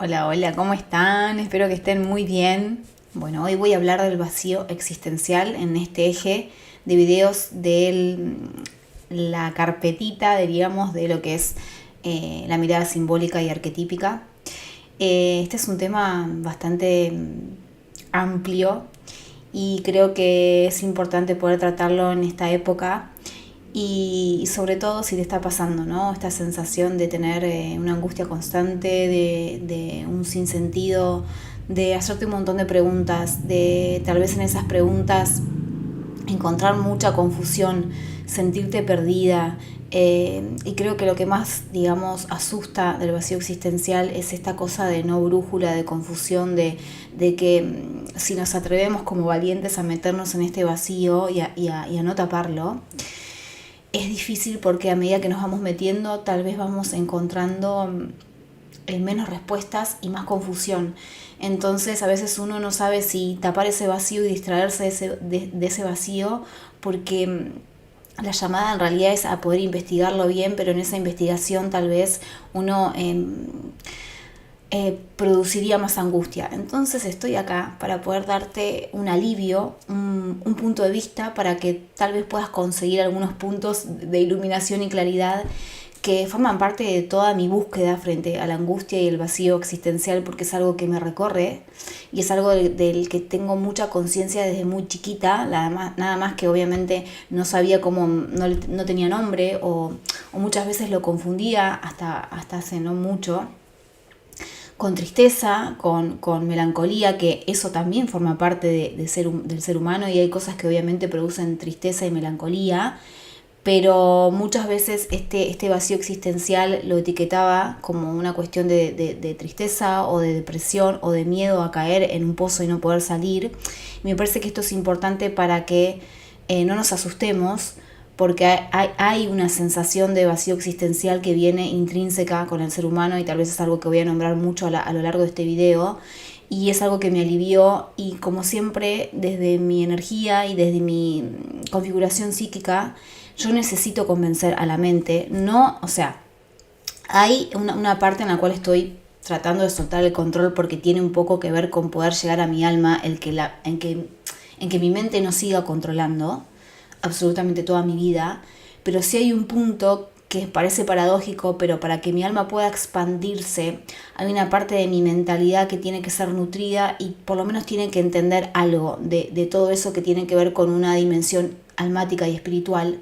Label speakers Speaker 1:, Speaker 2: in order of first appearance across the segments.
Speaker 1: Hola, hola, ¿cómo están? Espero que estén muy bien. Bueno, hoy voy a hablar del vacío existencial en este eje de videos de la carpetita, diríamos, de lo que es la mirada simbólica y arquetípica. Este es un tema bastante amplio y creo que es importante poder tratarlo en esta época y sobre todo si te está pasando, ¿no? Esta sensación de tener una angustia constante, de un sinsentido, de hacerte un montón de preguntas, de tal vez en esas preguntas encontrar mucha confusión, sentirte perdida. Y creo que lo que más, digamos, asusta del vacío existencial es esta cosa de no brújula, de confusión, de que si nos atrevemos como valientes a meternos en este vacío y a no taparlo, es difícil porque a medida que nos vamos metiendo tal vez vamos encontrando menos respuestas y más confusión. Entonces a veces uno no sabe si tapar ese vacío y distraerse de ese vacío porque la llamada en realidad es a poder investigarlo bien, pero en esa investigación tal vez uno produciría más angustia. Entonces estoy acá para poder darte un alivio, un punto de vista para que tal vez puedas conseguir algunos puntos de iluminación y claridad que forman parte de toda mi búsqueda frente a la angustia y el vacío existencial, porque es algo que me recorre y es algo del que tengo mucha conciencia desde muy chiquita, nada más que obviamente no sabía cómo, no tenía nombre o muchas veces lo confundía hasta hace no mucho con tristeza, con melancolía, que eso también forma parte del ser humano y hay cosas que obviamente producen tristeza y melancolía, pero muchas veces este vacío existencial lo etiquetaba como una cuestión de tristeza o de depresión o de miedo a caer en un pozo y no poder salir. Y me parece que esto es importante para que no nos asustemos, porque hay una sensación de vacío existencial que viene intrínseca con el ser humano y tal vez es algo que voy a nombrar mucho a lo largo de este video y es algo que me alivió y como siempre desde mi energía y desde mi configuración psíquica yo necesito convencer a la mente, no, o sea, hay una parte en la cual estoy tratando de soltar el control porque tiene un poco que ver con poder llegar a mi alma, en que mi mente no siga controlando absolutamente toda mi vida, pero sí hay un punto que parece paradójico, pero para que mi alma pueda expandirse, hay una parte de mi mentalidad que tiene que ser nutrida y por lo menos tiene que entender algo de todo eso que tiene que ver con una dimensión almática y espiritual,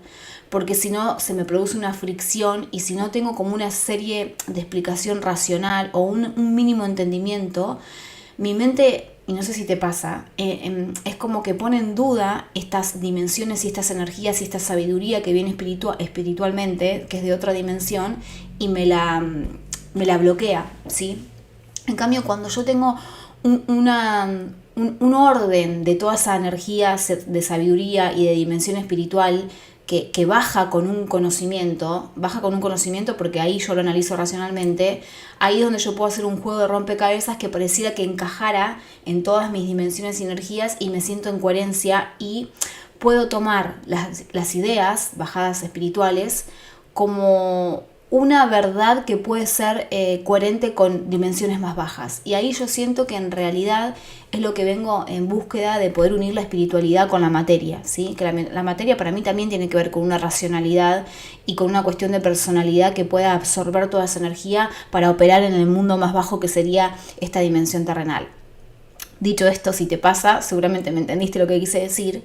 Speaker 1: porque si no se me produce una fricción y si no tengo como una serie de explicación racional o un mínimo entendimiento, mi mente, y no sé si te pasa, es como que pone en duda estas dimensiones y estas energías y esta sabiduría que viene espiritualmente, que es de otra dimensión, y me la bloquea, ¿sí? En cambio, cuando yo tengo un orden de toda esa energía de sabiduría y de dimensión espiritual que baja con un conocimiento porque ahí yo lo analizo racionalmente, ahí es donde yo puedo hacer un juego de rompecabezas que pareciera que encajara en todas mis dimensiones y energías y me siento en coherencia y puedo tomar las ideas bajadas espirituales como una verdad que puede ser coherente con dimensiones más bajas. Y ahí yo siento que en realidad es lo que vengo en búsqueda de poder unir la espiritualidad con la materia, ¿sí? Que la materia para mí también tiene que ver con una racionalidad y con una cuestión de personalidad que pueda absorber toda esa energía para operar en el mundo más bajo que sería esta dimensión terrenal. Dicho esto, si te pasa, seguramente me entendiste lo que quise decir.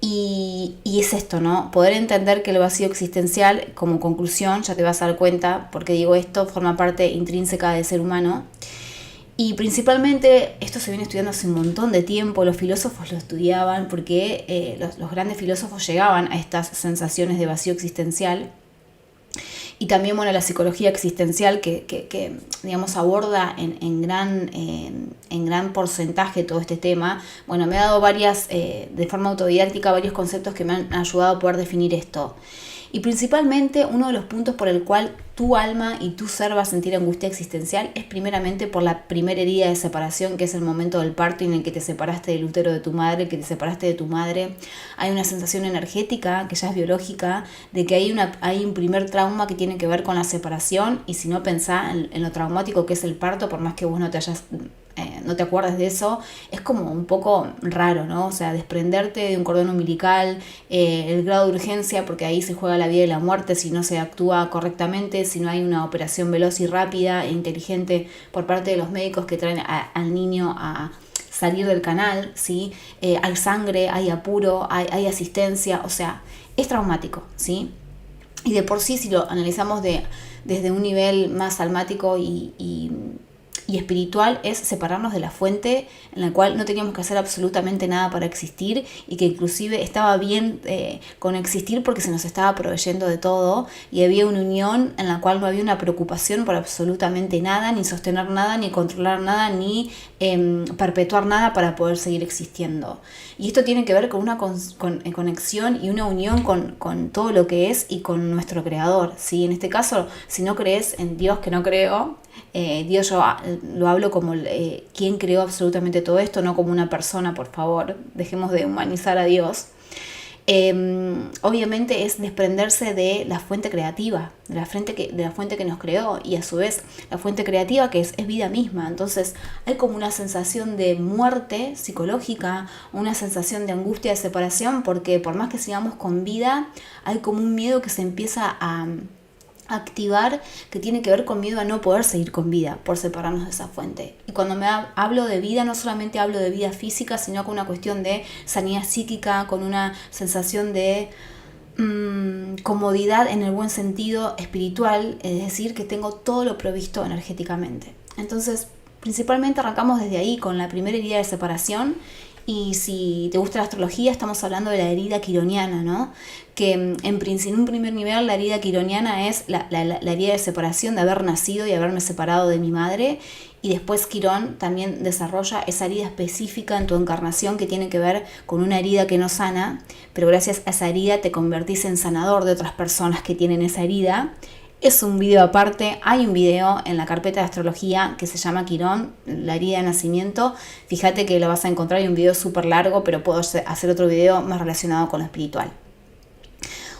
Speaker 1: Y es esto, ¿no? Poder entender que el vacío existencial, como conclusión, ya te vas a dar cuenta, porque digo esto, forma parte intrínseca del ser humano. Y principalmente, esto se viene estudiando hace un montón de tiempo, los filósofos lo estudiaban porque los grandes filósofos llegaban a estas sensaciones de vacío existencial. Y también, bueno, la psicología existencial que digamos, aborda en gran porcentaje todo este tema. Bueno, me ha dado de forma autodidáctica, varios conceptos que me han ayudado a poder definir esto. Y principalmente uno de los puntos por el cual tu alma y tu ser va a sentir angustia existencial es primeramente por la primera herida de separación, que es el momento del parto en el que te separaste del útero de tu madre, que te separaste de tu madre. Hay una sensación energética, que ya es biológica, de que hay un primer trauma que tiene que ver con la separación, y si no, pensá en lo traumático que es el parto, por más que vos no te acuerdes de eso, es como un poco raro, ¿no? O sea, desprenderte de un cordón umbilical, el grado de urgencia, porque ahí se juega la vida y la muerte si no se actúa correctamente, si no hay una operación veloz y rápida e inteligente por parte de los médicos que traen al niño a salir del canal, ¿sí? Hay sangre, hay apuro, hay asistencia, o sea, es traumático, ¿sí? Y de por sí, si lo analizamos desde un nivel más almático y espiritual, es separarnos de la fuente en la cual no teníamos que hacer absolutamente nada para existir, y que inclusive estaba bien con existir porque se nos estaba proveyendo de todo, y había una unión en la cual no había una preocupación por absolutamente nada, ni sostener nada, ni controlar nada, ni perpetuar nada para poder seguir existiendo. Y esto tiene que ver con una conexión y una unión con todo lo que es y con nuestro creador, ¿sí? En este caso, si no crees en Dios, que no creo, Dios yo lo hablo como quien creó absolutamente todo esto, no como una persona, por favor, dejemos de humanizar a Dios. Obviamente es desprenderse de la fuente creativa, de la fuente que nos creó, y a su vez la fuente creativa que es vida misma. Entonces hay como una sensación de muerte psicológica, una sensación de angustia, de separación, porque por más que sigamos con vida, hay como un miedo que se empieza a activar, que tiene que ver con miedo a no poder seguir con vida por separarnos de esa fuente. Y cuando hablo de vida, no solamente hablo de vida física, sino con una cuestión de sanidad psíquica, con una sensación de comodidad en el buen sentido espiritual, es decir, que tengo todo lo provisto energéticamente. Entonces, principalmente arrancamos desde ahí, con la primera herida de separación. Y si te gusta la astrología, estamos hablando de la herida quironiana, ¿no? Que en un primer nivel la herida quironiana es la herida de separación, de haber nacido y haberme separado de mi madre. Y después Quirón también desarrolla esa herida específica en tu encarnación que tiene que ver con una herida que no sana, pero gracias a esa herida te convertís en sanador de otras personas que tienen esa herida. Es un video aparte, hay un video en la carpeta de astrología que se llama Quirón, la herida de nacimiento. Fíjate que lo vas a encontrar, hay un video súper largo, pero puedo hacer otro video más relacionado con lo espiritual.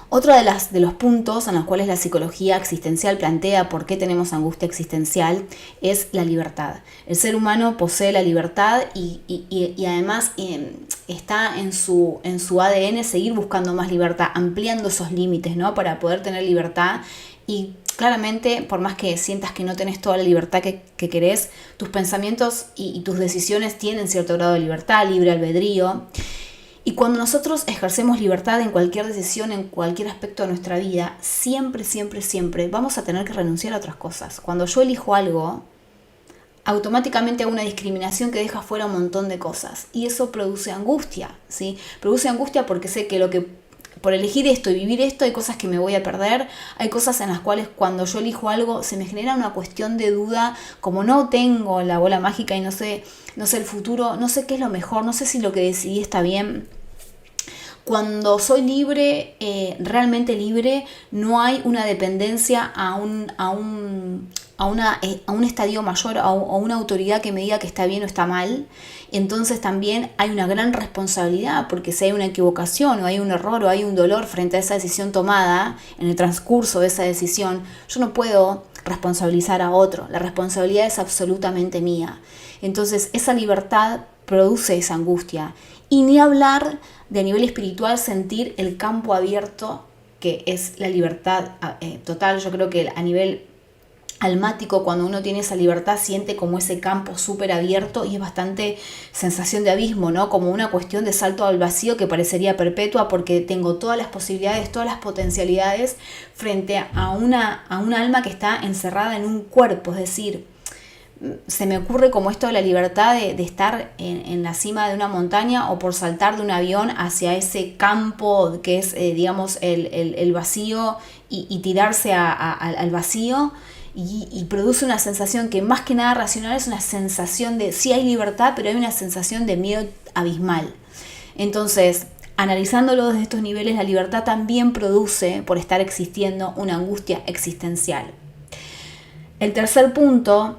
Speaker 1: Otro de los puntos en los cuales la psicología existencial plantea por qué tenemos angustia existencial es la libertad. El ser humano posee la libertad y además está en su ADN seguir buscando más libertad, ampliando esos límites, ¿no? Para poder tener libertad. Y claramente, por más que sientas que no tenés toda la libertad que querés, tus pensamientos y tus decisiones tienen cierto grado de libertad, libre albedrío. Y cuando nosotros ejercemos libertad en cualquier decisión, en cualquier aspecto de nuestra vida, siempre, siempre, siempre vamos a tener que renunciar a otras cosas. Cuando yo elijo algo, automáticamente hago una discriminación que deja fuera un montón de cosas. Y eso produce angustia, ¿sí? Produce angustia porque sé que por elegir esto y vivir esto hay cosas que me voy a perder, hay cosas en las cuales cuando yo elijo algo se me genera una cuestión de duda, como no tengo la bola mágica y no sé el futuro, no sé qué es lo mejor, no sé si lo que decidí está bien. Cuando soy libre, realmente libre, no hay una dependencia a un estadio mayor, a una autoridad que me diga que está bien o está mal. Entonces también hay una gran responsabilidad, porque si hay una equivocación o hay un error o hay un dolor frente a esa decisión tomada, en el transcurso de esa decisión, yo no puedo responsabilizar a otro. La responsabilidad es absolutamente mía. Entonces esa libertad produce esa angustia. Y ni hablar de a nivel espiritual sentir el campo abierto, que es la libertad total. Yo creo que a nivel almático, cuando uno tiene esa libertad, siente como ese campo súper abierto y es bastante sensación de abismo, ¿no? Como una cuestión de salto al vacío que parecería perpetua, porque tengo todas las posibilidades, todas las potencialidades frente a una alma que está encerrada en un cuerpo. Es decir, se me ocurre como esto de la libertad de estar en la cima de una montaña o por saltar de un avión hacia ese campo que es, digamos, el vacío y tirarse al vacío. Y produce una sensación que más que nada racional es una sensación de, sí hay libertad, pero hay una sensación de miedo abismal. Entonces, Analizándolo desde estos niveles, la libertad también produce, por estar existiendo, una angustia existencial. El tercer punto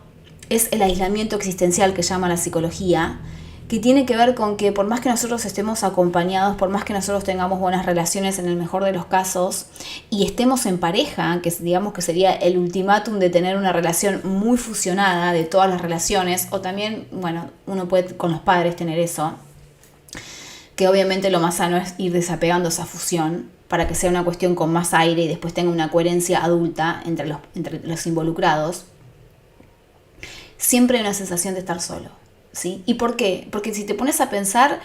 Speaker 1: es el aislamiento existencial que llama la psicología, que tiene que ver con que por más que nosotros estemos acompañados, por más que nosotros tengamos buenas relaciones en el mejor de los casos y estemos en pareja, que digamos que sería el ultimátum de tener una relación muy fusionada de todas las relaciones, o también, bueno, uno puede con los padres tener eso, que obviamente lo más sano es ir desapegando esa fusión para que sea una cuestión con más aire y después tenga una coherencia adulta entre los involucrados. Siempre hay una sensación de estar solo, ¿sí? ¿Y por qué? Porque si te pones a pensar,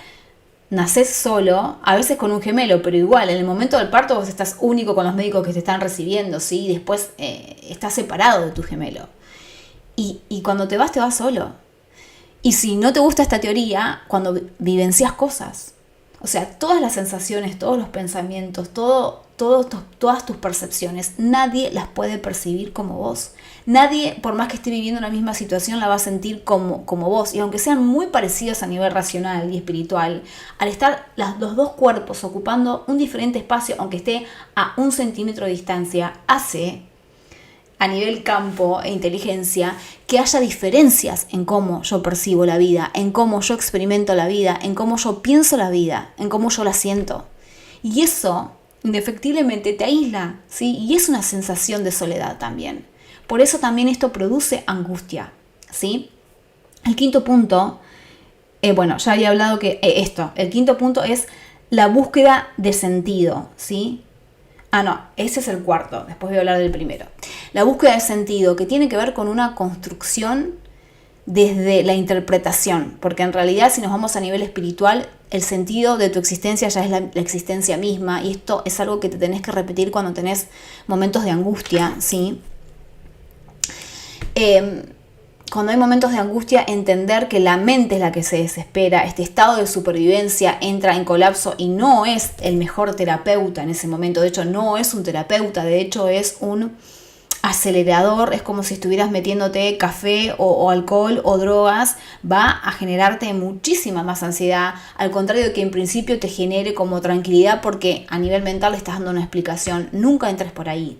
Speaker 1: nacés solo, a veces con un gemelo, pero igual, en el momento del parto vos estás único con los médicos que te están recibiendo, ¿sí? Y después estás separado de tu gemelo. Y cuando te vas solo. Y si no te gusta esta teoría, cuando vivencias cosas, o sea, todas las sensaciones, todos los pensamientos, todas tus percepciones, nadie las puede percibir como vos. Nadie, por más que esté viviendo la misma situación, la va a sentir como vos. Y aunque sean muy parecidos a nivel racional y espiritual, al estar los dos cuerpos ocupando un diferente espacio, aunque esté a 1 centímetro de distancia, hace, a nivel campo e inteligencia, que haya diferencias en cómo yo percibo la vida, en cómo yo experimento la vida, en cómo yo pienso la vida, en cómo yo la siento. Y eso, indefectiblemente, te aísla, ¿sí? Y es una sensación de soledad también. Por eso también esto produce angustia, ¿sí? El quinto punto, ya había hablado que el quinto punto es la búsqueda de sentido, ¿sí? Ese es el cuarto, después voy a hablar del primero. La búsqueda de sentido, que tiene que ver con una construcción desde la interpretación, porque en realidad si nos vamos a nivel espiritual, el sentido de tu existencia ya es la existencia misma, y esto es algo que te tenés que repetir cuando tenés momentos de angustia, ¿sí? Cuando hay momentos de angustia, entender que la mente es la que se desespera, este estado de supervivencia entra en colapso y no es el mejor terapeuta en ese momento. De hecho, no es un terapeuta, de hecho es un acelerador, es como si estuvieras metiéndote café o alcohol o drogas, va a generarte muchísima más ansiedad, al contrario de que en principio te genere como tranquilidad porque a nivel mental le estás dando una explicación. Nunca entres por ahí.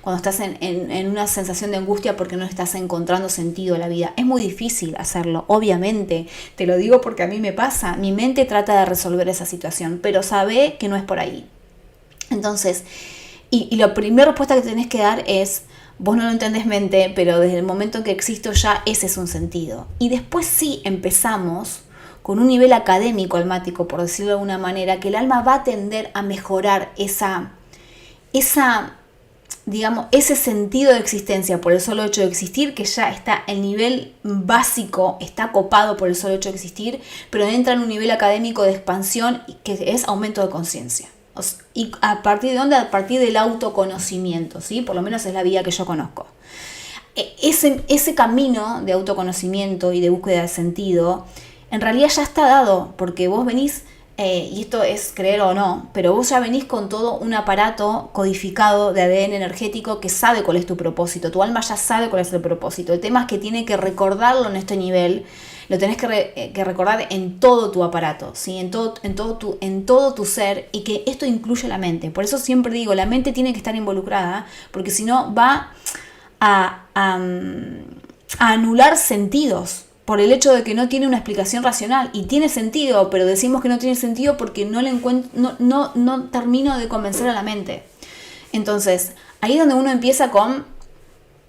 Speaker 1: Cuando estás en una sensación de angustia porque no estás encontrando sentido a la vida. Es muy difícil hacerlo, obviamente. Te lo digo porque a mí me pasa. Mi mente trata de resolver esa situación, pero sabe que no es por ahí. Entonces, y la primera respuesta que tenés que dar es, vos no lo entendés mente, pero desde el momento en que existo ya ese es un sentido. Y después sí empezamos con un nivel académico almático, por decirlo de alguna manera, que el alma va a tender a mejorar ese sentido de existencia por el solo hecho de existir, que ya está el nivel básico, está copado por el solo hecho de existir, pero entra en un nivel académico de expansión que es aumento de conciencia. ¿Y a partir de dónde? A partir del autoconocimiento, ¿sí? Por lo menos es la vía que yo conozco. Ese camino de autoconocimiento y de búsqueda de sentido, en realidad ya está dado, porque vos venís, y esto es creer o no, pero vos ya venís con todo un aparato codificado de ADN energético que sabe cuál es tu propósito. Tu alma ya sabe cuál es el propósito. El tema es que tiene que recordarlo en este nivel. Lo tenés que recordar en todo tu aparato, ¿sí? en todo tu ser, y que esto incluye la mente. Por eso siempre digo, la mente tiene que estar involucrada, porque si no va a anular sentidos por el hecho de que no tiene una explicación racional. Y tiene sentido, pero decimos que no tiene sentido porque no termino de convencer a la mente. Entonces, ahí es donde uno empieza con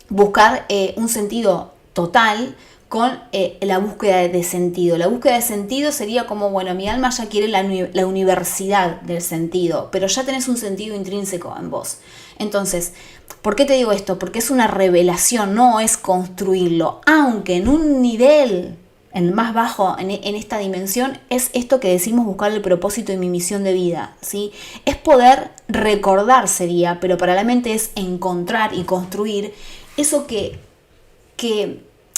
Speaker 1: buscar un sentido total, con la búsqueda de sentido. La búsqueda de sentido sería como, bueno, mi alma ya quiere la universidad del sentido, pero ya tenés un sentido intrínseco en vos. Entonces, ¿por qué te digo esto? Porque es una revelación, no es construirlo. Aunque en un nivel, en el más bajo, en esta dimensión, es esto que decimos buscar el propósito y mi misión de vida, ¿sí? Es poder recordar sería, pero para la mente es encontrar y construir eso que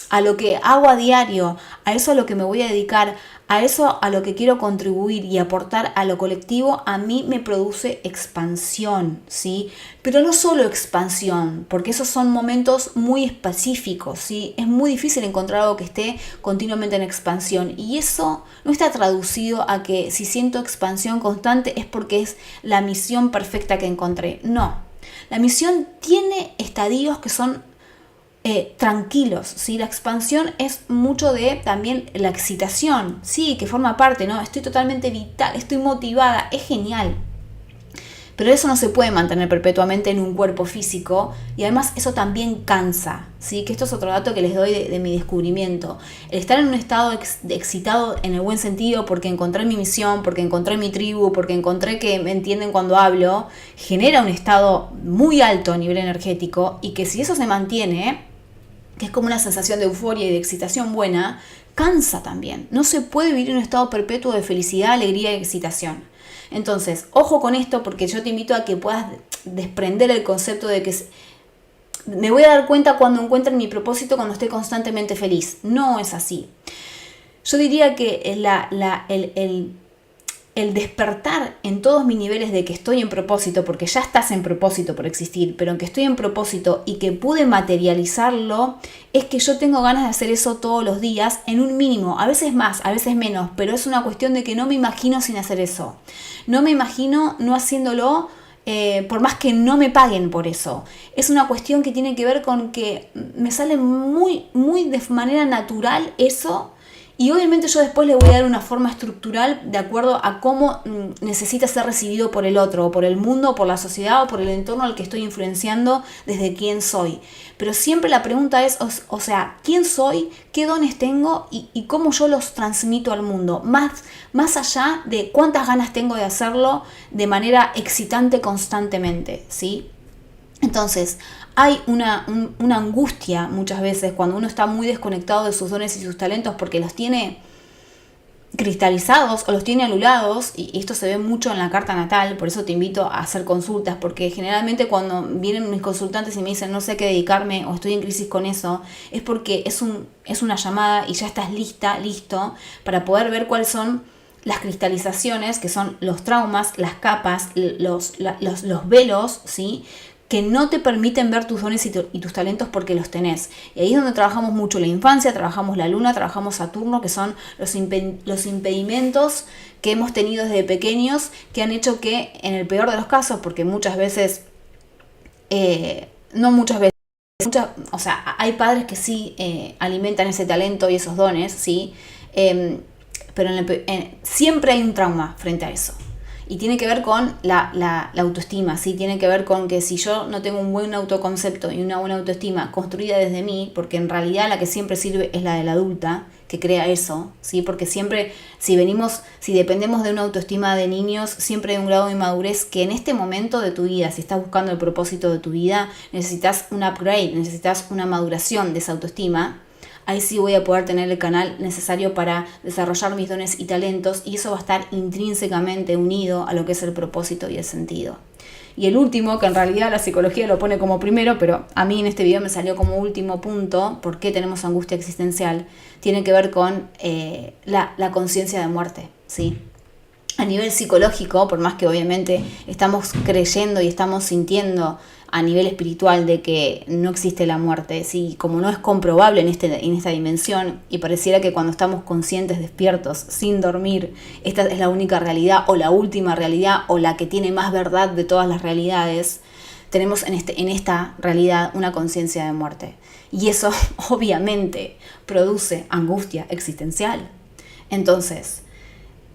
Speaker 1: a lo que hago a diario, a eso a lo que me voy a dedicar, a eso a lo que quiero contribuir y aportar a lo colectivo, a mí me produce expansión, ¿sí? Pero no solo expansión, porque esos son momentos muy específicos, ¿sí? Es muy difícil encontrar algo que esté continuamente en expansión, y eso no está traducido a que si siento expansión constante es porque es la misión perfecta que encontré. No, la misión tiene estadios que son tranquilos, ¿sí? La expansión es mucho de también la excitación, sí, que forma parte, ¿no? Estoy totalmente vital, estoy motivada, es genial. Pero eso no se puede mantener perpetuamente en un cuerpo físico, y además eso también cansa, ¿sí? Que esto es otro dato que les doy de mi descubrimiento. El estar en un estado de excitado en el buen sentido, porque encontré mi misión, porque encontré mi tribu, porque encontré que me entienden cuando hablo, genera un estado muy alto a nivel energético, y que si eso se mantiene, que es como una sensación de euforia y de excitación buena, cansa también. No se puede vivir en un estado perpetuo de felicidad, alegría y excitación. Entonces, ojo con esto, porque yo te invito a que puedas desprender el concepto de que me voy a dar cuenta cuando encuentre mi propósito, cuando esté constantemente feliz. No es así. Yo diría que el despertar en todos mis niveles de que estoy en propósito, porque ya estás en propósito por existir, pero que estoy en propósito y que pude materializarlo, es que yo tengo ganas de hacer eso todos los días en un mínimo, a veces más, a veces menos, pero es una cuestión de que no me imagino sin hacer eso. No me imagino no haciéndolo, por más que no me paguen por eso. Es una cuestión que tiene que ver con que me sale muy, muy de manera natural eso. Y obviamente yo después le voy a dar una forma estructural de acuerdo a cómo necesita ser recibido por el otro, o por el mundo, o por la sociedad, o por el entorno al que estoy influenciando desde quién soy. Pero siempre la pregunta es, o sea, ¿quién soy? ¿Qué dones tengo? Y cómo yo los transmito al mundo. Más allá de cuántas ganas tengo de hacerlo de manera excitante constantemente, ¿sí? Entonces, hay una angustia muchas veces cuando uno está muy desconectado de sus dones y sus talentos porque los tiene cristalizados o los tiene anulados, y esto se ve mucho en la carta natal. Por eso te invito a hacer consultas, porque generalmente cuando vienen mis consultantes y me dicen no sé a qué dedicarme o estoy en crisis con eso, es porque es una llamada y ya estás listo para poder ver cuáles son las cristalizaciones, que son los traumas, las capas, los velos, ¿sí?, que no te permiten ver tus dones y tus talentos porque los tenés. Y ahí es donde trabajamos mucho la infancia, trabajamos la luna, trabajamos Saturno, que son los impedimentos que hemos tenido desde pequeños, que han hecho que, en el peor de los casos, porque muchas veces, o sea, hay padres que sí alimentan ese talento y esos dones, ¿sí? Pero siempre hay un trauma frente a eso. Y tiene que ver con la autoestima, ¿sí? Tiene que ver con que si yo no tengo un buen autoconcepto y una buena autoestima construida desde mí, porque en realidad la que siempre sirve es la de la adulta, que crea eso, ¿sí? Porque siempre, si dependemos de una autoestima de niños, siempre hay un grado de inmadurez que en este momento de tu vida, si estás buscando el propósito de tu vida, necesitas un upgrade, necesitas una maduración de esa autoestima. Ahí sí voy a poder tener el canal necesario para desarrollar mis dones y talentos, y eso va a estar intrínsecamente unido a lo que es el propósito y el sentido. Y el último, que en realidad la psicología lo pone como primero, pero a mí en este video me salió como último punto, ¿por qué tenemos angustia existencial?, tiene que ver con la conciencia de muerte, ¿sí? A nivel psicológico, por más que obviamente estamos creyendo y estamos sintiendo a nivel espiritual de que no existe la muerte, ¿sí? Como no es comprobable en esta dimensión, y pareciera que cuando estamos conscientes, despiertos, sin dormir, esta es la única realidad o la última realidad o la que tiene más verdad de todas las realidades, tenemos en esta realidad una conciencia de muerte. Y eso obviamente produce angustia existencial. Entonces,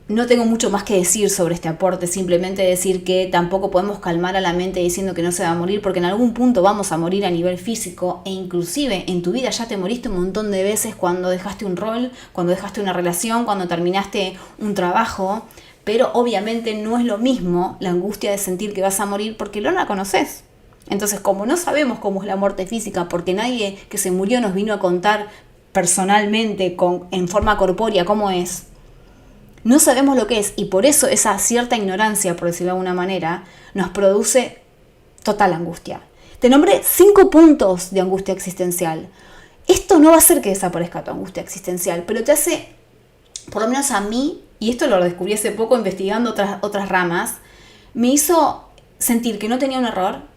Speaker 1: no tengo mucho más que decir sobre este aporte, simplemente decir que tampoco podemos calmar a la mente diciendo que no se va a morir, porque en algún punto vamos a morir a nivel físico, e inclusive en tu vida ya te moriste un montón de veces cuando dejaste un rol, cuando dejaste una relación, cuando terminaste un trabajo, pero obviamente no es lo mismo la angustia de sentir que vas a morir porque no la conoces. Entonces, como no sabemos cómo es la muerte física, porque nadie que se murió nos vino a contar personalmente, en forma corpórea, cómo es, no sabemos lo que es, y por eso esa cierta ignorancia, por decirlo de alguna manera, nos produce total angustia. Te nombré 5 puntos de angustia existencial. esto no va a hacer que desaparezca tu angustia existencial, pero te hace, por lo menos a mí, y esto lo descubrí hace poco investigando otras ramas, me hizo sentir que no tenía un error,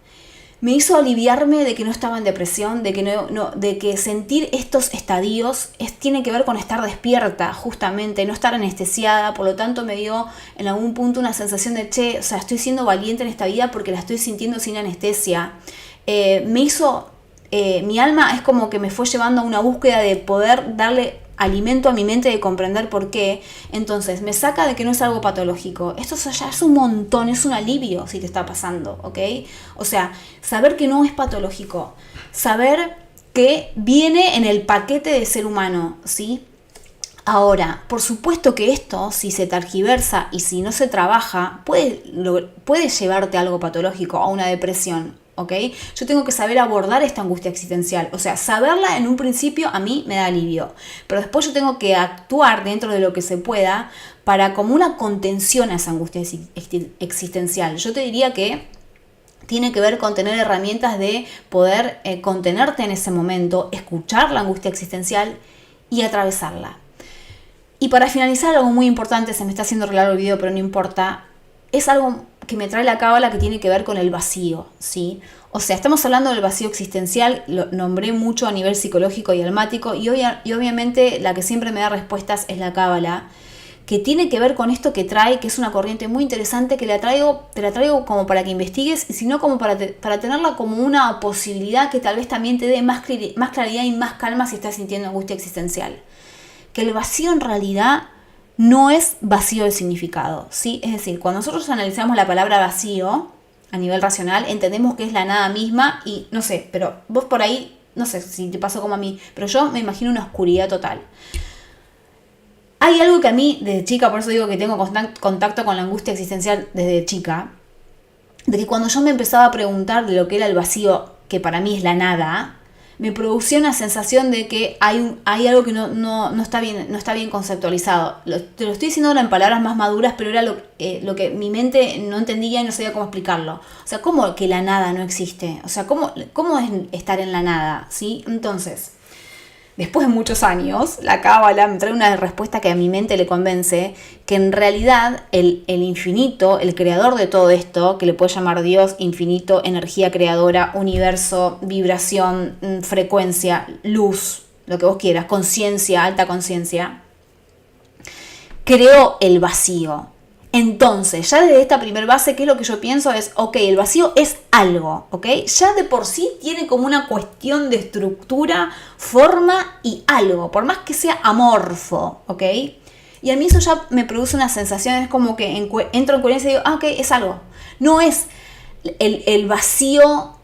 Speaker 1: me hizo aliviarme de que no estaba en depresión, de que sentir estos estadios tiene que ver con estar despierta, justamente, no estar anestesiada. Por lo tanto me dio en algún punto una sensación de, o sea, estoy siendo valiente en esta vida porque la estoy sintiendo sin anestesia. Mi alma es como que me fue llevando a una búsqueda de poder darle alimento a mi mente, de comprender por qué. Entonces me saca de que no es algo patológico. Esto ya es un montón, es un alivio si te está pasando, ¿ok? O sea, saber que no es patológico, saber que viene en el paquete de ser humano, ¿sí? Ahora, por supuesto que esto, si se tergiversa y si no se trabaja, puede llevarte a algo patológico, a una depresión, ¿ok? Yo tengo que saber abordar esta angustia existencial. O sea, saberla en un principio a mí me da alivio. Pero después yo tengo que actuar dentro de lo que se pueda para como una contención a esa angustia existencial. Yo te diría que tiene que ver con tener herramientas de poder contenerte en ese momento, escuchar la angustia existencial y atravesarla. Y para finalizar, algo muy importante, se me está haciendo largo el video, pero no importa, es algo que me trae la cábala que tiene que ver con el vacío, ¿sí? O sea, estamos hablando del vacío existencial, lo nombré mucho a nivel psicológico y almático, y obviamente la que siempre me da respuestas es la cábala, que tiene que ver con esto que trae, que es una corriente muy interesante, que te la traigo como para que investigues, y si no como para tenerla como una posibilidad que tal vez también te dé más claridad y más calma si estás sintiendo angustia existencial. Que el vacío en realidad no es vacío de significado, ¿sí? Es decir, cuando nosotros analizamos la palabra vacío a nivel racional, entendemos que es la nada misma y no sé, pero vos por ahí, no sé si te pasó como a mí, pero yo me imagino una oscuridad total. Hay algo que a mí, desde chica, por eso digo que tengo contacto con la angustia existencial desde chica, de que cuando yo me empezaba a preguntar de lo que era el vacío, que para mí es la nada, me producía una sensación de que hay algo que no está bien conceptualizado. Te lo estoy diciendo ahora en palabras más maduras, pero era lo que mi mente no entendía y no sabía cómo explicarlo. O sea, ¿cómo que la nada no existe? O sea, ¿cómo es estar en la nada? ¿Sí? Entonces, después de muchos años, la cábala me trae una respuesta que a mi mente le convence que en realidad el infinito, el creador de todo esto, que le puedes llamar Dios, infinito, energía creadora, universo, vibración, frecuencia, luz, lo que vos quieras, conciencia, alta conciencia, creó el vacío. Entonces, ya desde esta primer base, ¿qué es lo que yo pienso? Es, ok, el vacío es algo, ¿ok? Ya de por sí tiene como una cuestión de estructura, forma y algo, por más que sea amorfo, ¿ok? Y a mí eso ya me produce una sensación, es como que entro en coherencia y digo, ok, es algo. No es el vacío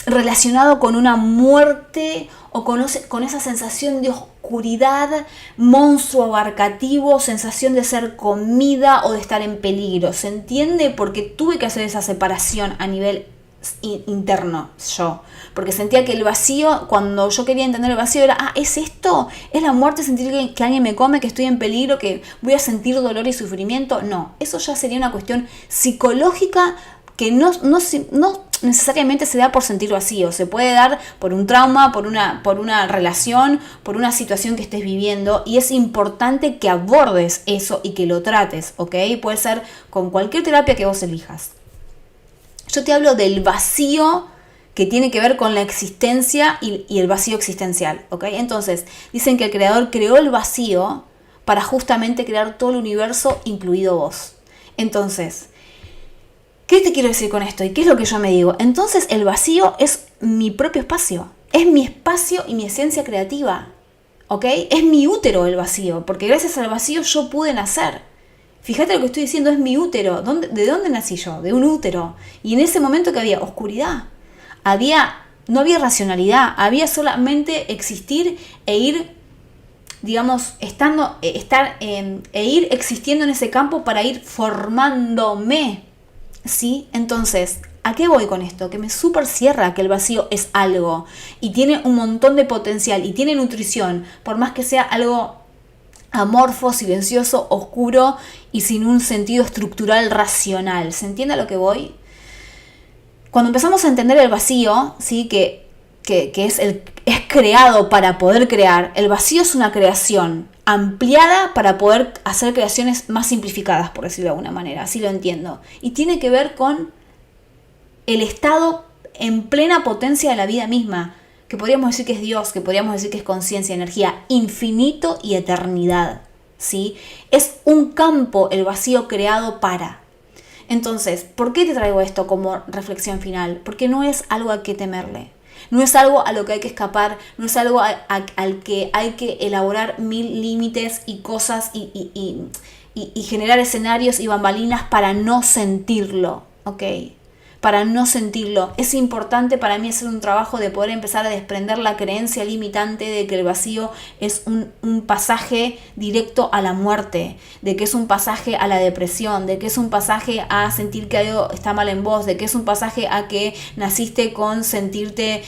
Speaker 1: relacionado con una muerte o con esa sensación de oscuridad, monstruo abarcativo, sensación de ser comida o de estar en peligro. ¿Se entiende? Porque tuve que hacer esa separación a nivel interno yo, porque sentía que el vacío, cuando yo quería entender el vacío era, ¿es esto? ¿Es la muerte, sentir que alguien me come, que estoy en peligro, que voy a sentir dolor y sufrimiento? No, eso ya sería una cuestión psicológica que no necesariamente se da por sentir vacío, se puede dar por un trauma, por una relación, por una situación que estés viviendo, y es importante que abordes eso y que lo trates, ¿ok? Puede ser con cualquier terapia que vos elijas. Yo te hablo del vacío que tiene que ver con la existencia y el vacío existencial, ¿ok? Entonces, dicen que el creador creó el vacío para justamente crear todo el universo, incluido vos. Entonces, ¿qué te quiero decir con esto? ¿Y qué es lo que yo me digo? Entonces el vacío es mi propio espacio. Es mi espacio y mi esencia creativa. ¿Ok? Es mi útero el vacío. Porque gracias al vacío yo pude nacer. Fíjate lo que estoy diciendo, es mi útero. ¿De dónde nací yo? De un útero. Y en ese momento que había oscuridad. No había racionalidad. Había solamente existir e ir, digamos, ir existiendo en ese campo para ir formándome. ¿Sí? Entonces, ¿a qué voy con esto? Que me súper cierra que el vacío es algo y tiene un montón de potencial y tiene nutrición, por más que sea algo amorfo, silencioso, oscuro y sin un sentido estructural racional. ¿Se entiende a lo que voy? Cuando empezamos a entender el vacío, ¿sí? Que es creado para poder crear, el vacío es una creación ampliada para poder hacer creaciones más simplificadas, por decirlo de alguna manera, así lo entiendo. Y tiene que ver con el estado en plena potencia de la vida misma, que podríamos decir que es Dios, que podríamos decir que es conciencia, energía, infinito y eternidad, ¿sí? Es un campo el vacío creado para. Entonces, ¿por qué te traigo esto como reflexión final? Porque no es algo a que temerle. No es algo a lo que hay que escapar, no es algo al que hay que elaborar 1000 límites y cosas y generar escenarios y bambalinas para no sentirlo, ¿ok? Para no sentirlo. Es importante para mí hacer un trabajo de poder empezar a desprender la creencia limitante de que el vacío es un pasaje directo a la muerte, de que es un pasaje a la depresión, de que es un pasaje a sentir que algo está mal en vos, de que es un pasaje a que naciste con sentirte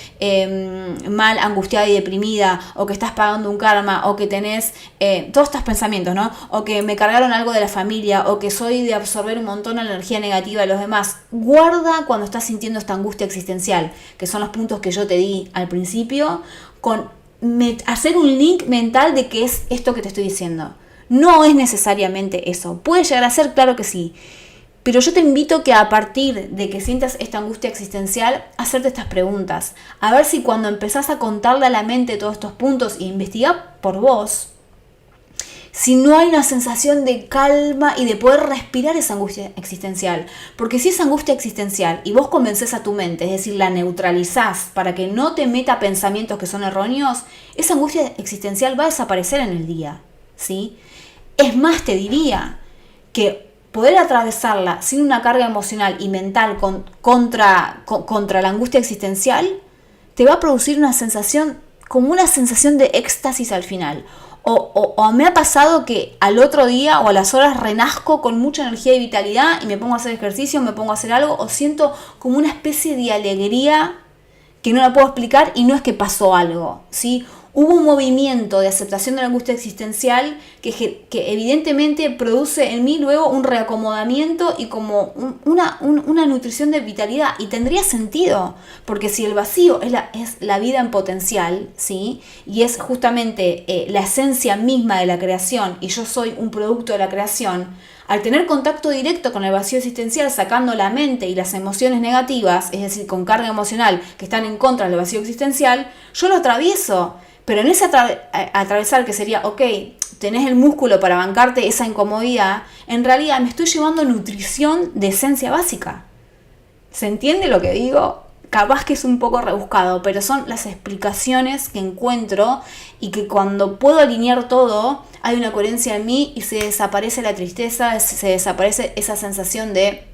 Speaker 1: mal, angustiada y deprimida, o que estás pagando un karma, o que tenés todos estos pensamientos, ¿no? O que me cargaron algo de la familia, o que soy de absorber un montón de energía negativa de los demás. Guarda cuando estás sintiendo esta angustia existencial, que son los puntos que yo te di al principio, con hacer un link mental de qué es esto que te estoy diciendo. No es necesariamente eso. Puede llegar a ser, claro que sí. Pero yo te invito que a partir de que sientas esta angustia existencial, hacerte estas preguntas. A ver si cuando empezás a contarle a la mente todos estos puntos e investigar por vos, si no hay una sensación de calma y de poder respirar esa angustia existencial. Porque si es angustia existencial y vos convences a tu mente, es decir, la neutralizás para que no te meta pensamientos que son erróneos, esa angustia existencial va a desaparecer en el día, ¿sí? Es más, te diría que poder atravesarla sin una carga emocional y mental contra la angustia existencial te va a producir una sensación, como una sensación de éxtasis al final. O me ha pasado que al otro día o a las horas renazco con mucha energía y vitalidad y me pongo a hacer ejercicio, me pongo a hacer algo, o siento como una especie de alegría que no la puedo explicar y no es que pasó algo, ¿sí? Hubo un movimiento de aceptación de la angustia existencial que evidentemente produce en mí luego un reacomodamiento y como una nutrición de vitalidad. Y tendría sentido, porque si el vacío es la vida en potencial, ¿sí? Y es justamente la esencia misma de la creación, y yo soy un producto de la creación, al tener contacto directo con el vacío existencial, sacando la mente y las emociones negativas, es decir, con carga emocional que están en contra del vacío existencial, yo lo atravieso. Pero en ese atravesar, que sería, ok, tenés el músculo para bancarte esa incomodidad, en realidad me estoy llevando nutrición de esencia básica. ¿Se entiende lo que digo? Capaz que es un poco rebuscado, pero son las explicaciones que encuentro y que cuando puedo alinear todo, hay una coherencia en mí y se desaparece la tristeza, se desaparece esa sensación de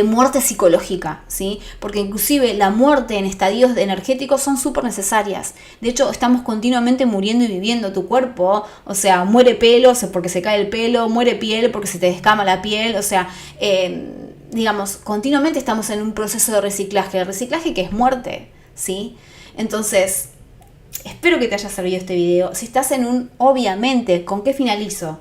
Speaker 1: muerte psicológica, ¿sí? Porque inclusive la muerte en estadios energéticos son súper necesarias. De hecho, estamos continuamente muriendo y viviendo. Tu cuerpo, o sea, muere pelo porque se cae el pelo, muere piel porque se te descama la piel, o sea, digamos, continuamente estamos en un proceso de reciclaje. El reciclaje que es muerte, ¿sí? Entonces, espero que te haya servido este video. Si estás obviamente, ¿con qué finalizo?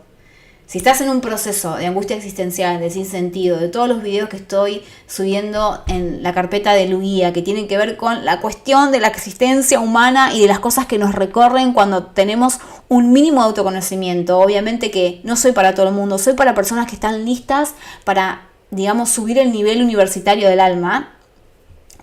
Speaker 1: Si estás en un proceso de angustia existencial, de sinsentido, de todos los videos que estoy subiendo en la carpeta de Luguía, que tienen que ver con la cuestión de la existencia humana y de las cosas que nos recorren cuando tenemos un mínimo de autoconocimiento. Obviamente que no soy para todo el mundo, soy para personas que están listas para, digamos, subir el nivel universitario del alma.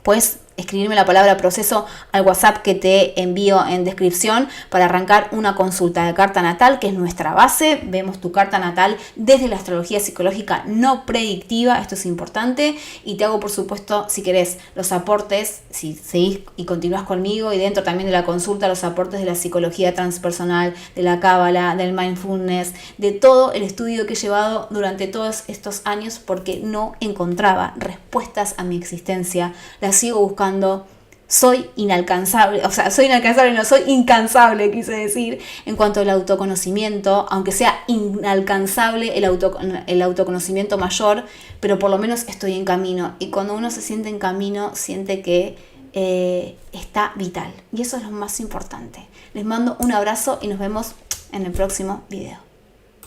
Speaker 1: Pues escribirme la palabra proceso al WhatsApp que te envío en descripción para arrancar una consulta de carta natal, que es nuestra base. Vemos tu carta natal desde la astrología psicológica no predictiva, esto es importante, y te hago, por supuesto, si querés, los aportes, si seguís y continúas conmigo, y dentro también de la consulta, los aportes de la psicología transpersonal, de la cábala, del mindfulness, de todo el estudio que he llevado durante todos estos años porque no encontraba respuestas a mi existencia. Las sigo buscando. Soy inalcanzable, no, soy incansable, quise decir, en cuanto al autoconocimiento, aunque sea inalcanzable el autoconocimiento mayor, pero por lo menos estoy en camino, y cuando uno se siente en camino, siente que está vital, y eso es lo más importante. Les mando un abrazo y nos vemos en el próximo video.